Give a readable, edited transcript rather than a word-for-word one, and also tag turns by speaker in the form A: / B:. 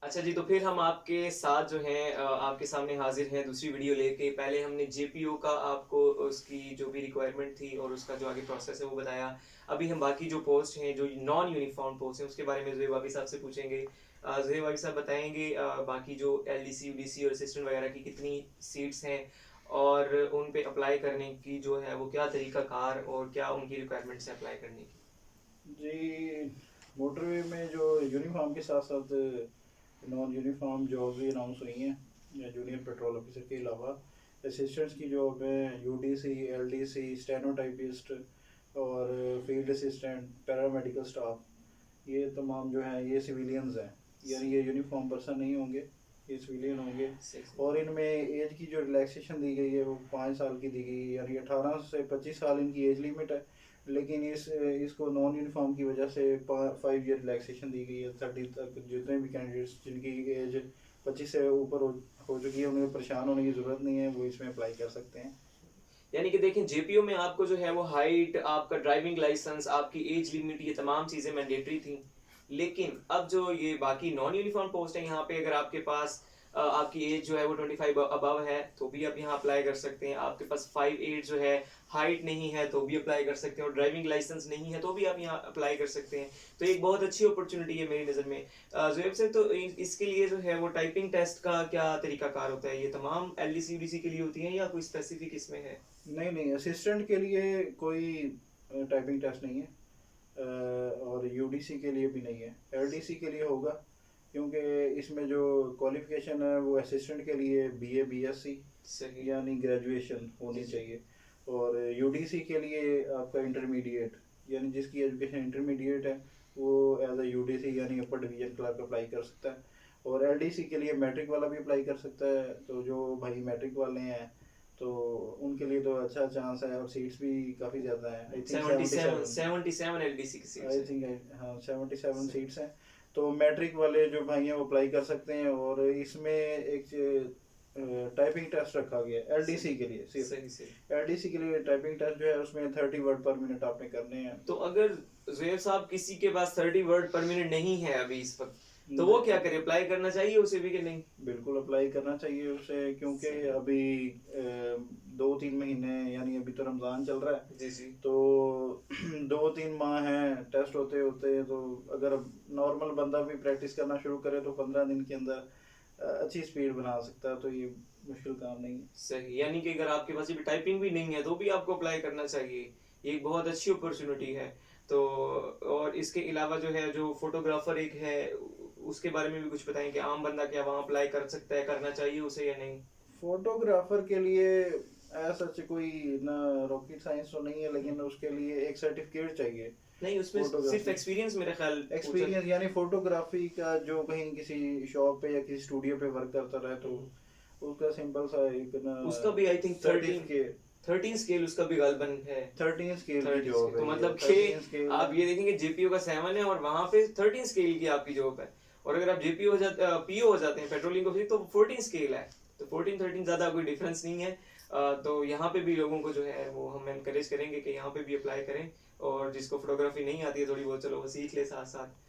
A: अच्छा जी, तो फिर हम आपके साथ जो हैं आपके सामने हाज़िर हैं दूसरी वीडियो लेके। पहले हमने जेपीओ का आपको उसकी जो भी रिक्वायरमेंट थी और उसका जो आगे प्रोसेस है वो बताया। अभी हम बाकी जो पोस्ट हैं, जो नॉन यूनिफ़ॉर्म पोस्ट हैं, उसके बारे में ज़ुहैब वाक़ी साहब से पूछेंगे। ज़ुहैब वाक़ी साहब बताएँगे बाकी जो एलडीसी, यूडीसी और असिस्टेंट वगैरह की कितनी सीट्स हैं और उन पे अप्लाई करने की जो है वो क्या तरीक़ाकार और क्या उनकी रिक्वायरमेंट्स हैं अप्लाई करने की?
B: जी, मोटरवे में जो यूनिफ़ॉर्म के साथ-साथ नॉन यूनिफ़ॉर्म जॉब भी अनाउंस हुई हैं या जूनियर पेट्रोल ऑफिसर के अलावा असिस्टेंट्स की जॉब है, यूडीसी, एलडीसी, स्टेनोटाइपिस्ट और फील्ड असिस्टेंट, पैरामेडिकल स्टाफ, ये तमाम जो हैं ये सिविलियंस हैं। यानी ये यूनिफ़ॉर्म पर्सन नहीं होंगे, ये सिविलियन होंगे।
A: सही, सही।
B: और इनमें एज की जो रिलैक्सेशन दी गई है वो 5 साल की दी गई है, यानी 18 से 25 साल इनकी एज लिमिट है। लेकिन इसको नॉन यूनिफॉर्म की वजह से 5 ईयर रिलैक्सेशन दी गई है। 30 तक जितने भी कैंडिडेट्स जिनकी एज 25 से ऊपर हो चुकी है उन्हें परेशान होने की ज़रूरत नहीं है, वो इसमें अप्लाई कर सकते हैं।
A: यानी कि देखें जेपीओ में आपको जो है वो हाइट, आपका ड्राइविंग लाइसेंस, आपकी एज लिमिट ये तमाम चीज़ें मैंडेटरी थी। लेकिन अब जो ये बाकी नॉन यूनिफॉर्म पोस्ट है यहाँ पे अगर आपके पास आपकी एज जो है वो 25 अबव है तो भी आप यहाँ अप्लाई कर सकते हैं। आपके पास 5'8" जो है हाइट नहीं है तो भी अप्लाई कर सकते हैं और ड्राइविंग लाइसेंस नहीं है तो भी आप यहाँ अप्लाई कर सकते हैं। तो एक बहुत अच्छी अपॉर्चुनिटी है मेरी नज़र में। ज़ुहैब से तो इसके लिए जो है वो टाइपिंग टेस्ट का क्या तरीकाकार होता है? ये तमाम एलडीसी यूडीसी के लिए होती है या कोई स्पेसिफिक इसमें है?
B: नहीं नहीं, असिस्टेंट के लिए कोई टाइपिंग टेस्ट नहीं है, और यूडीसी के लिए भी नहीं है। एलडीसी के लिए होगा, क्योंकि इसमें जो क्वालिफिकेशन है वो असिस्टेंट के लिए बीए बीएससी
A: सही।
B: यानी ग्रेजुएशन होनी
A: जी, जी।
B: चाहिए। और यूडीसी के लिए आपका इंटरमीडिएट, यानी जिसकी एजुकेशन इंटरमीडिएट है वो एज ए यूडीसी यानी अपर डिवीजन क्लर्क अप्लाई कर सकता है। और एलडीसी के लिए मैट्रिक वाला भी अप्लाई कर सकता है। तो जो भाई मैट्रिक वाले हैं तो उनके लिए तो अच्छा चांस है, और सीट्स भी काफ़ी ज़्यादा हैं। आई थिंक
A: 77
B: 77,
A: 77 एलडीसी की सीट्स
B: आई
A: हैं।
B: थिंक हाँ 77
A: सही,
B: सीट्स हैं। तो मैट्रिक वाले जो भाई हैं वो अप्लाई कर सकते हैं। और इसमें एक टाइपिंग टेस्ट रखा गया है
A: सही,
B: एलडीसी के लिए।
A: सही, सही।
B: सिर्फ एलडीसी के लिए टाइपिंग टेस्ट जो है उसमें 30 वर्ड पर मिनट आपने करने हैं।
A: तो अगर ज़ुहैब साहब किसी के पास 30 वर्ड पर मिनट नहीं है अभी इस वक़्त, तो वो क्या
B: नहीं,
A: करे? अप्लाई करना चाहिए उसे भी कि नहीं?
B: बिल्कुल अप्लाई करना चाहिए उसे, क्योंकि
A: सही।
B: अभी 2-3 महीने यानी अभी तो रमज़ान चल रहा है।
A: जी, जी।
B: तो 2-3 माह हैं टेस्ट होते होते। तो अगर नॉर्मल बंदा भी प्रैक्टिस करना शुरू करे तो 15 दिन के अंदर अच्छी स्पीड बना सकता है। तो ये मुश्किल काम नहीं है।
A: सही, यानी कि अगर आपके पास अभी टाइपिंग भी नहीं है तो भी आपको अप्लाई करना चाहिए। ये एक बहुत अच्छी अपॉर्च्युनिटी है। तो और इसके अलावा जो है जो फ़ोटोग्राफ़र एक है उसके बारे में भी कुछ बताएँ कि आम बंदा क्या वहाँ अप्लाई कर सकता है, करना चाहिए उसे या नहीं?
B: फोटोग्राफर के लिए ऐसा कोई ना रॉकेट साइंस तो नहीं है, लेकिन उसके लिए एक सर्टिफिकेट चाहिए
A: नहीं, उसमें सिर्फ़
B: फोटोग्राफी
A: एक्सपीरियंस मेरा ख़्याल पूछा।
B: एक्सपीरियंस। यानी फोटोग्राफी का जो कहीं किसी शॉप पे या किसी स्टूडियो पे वर्क करता रहे तो
A: हुँ।
B: उसका सिंपल सा एक ना
A: उसका भी आई थिंक 13
B: सर्टिफिकेट।
A: 13 स्केल उसका भी गालबन है।
B: 13 स्केल की
A: 13
B: जॉब
A: स्केल तो
B: है ये,
A: मतलब कि
B: 13 स्केल
A: आप ये देखेंगे जेपीओ का 7 है और वहां पे 13 स्केल की आपकी जॉब है। और अगर आप जेपीओ हो जाते पीओ हो जाते हैं पेट्रोलिंग ऑफिसर तो 14 स्केल है। तो 14 13 ज्यादा कोई डिफरेंस नहीं है। तो यहाँ पे भी लोगों को जो है वो हम एनकरेज करेंगे कि यहाँ पे भी अप्लाई करें और जिसको फोटोग्राफी नहीं आती है थोड़ी बहुत चलो वो सीख ले साथ साथ।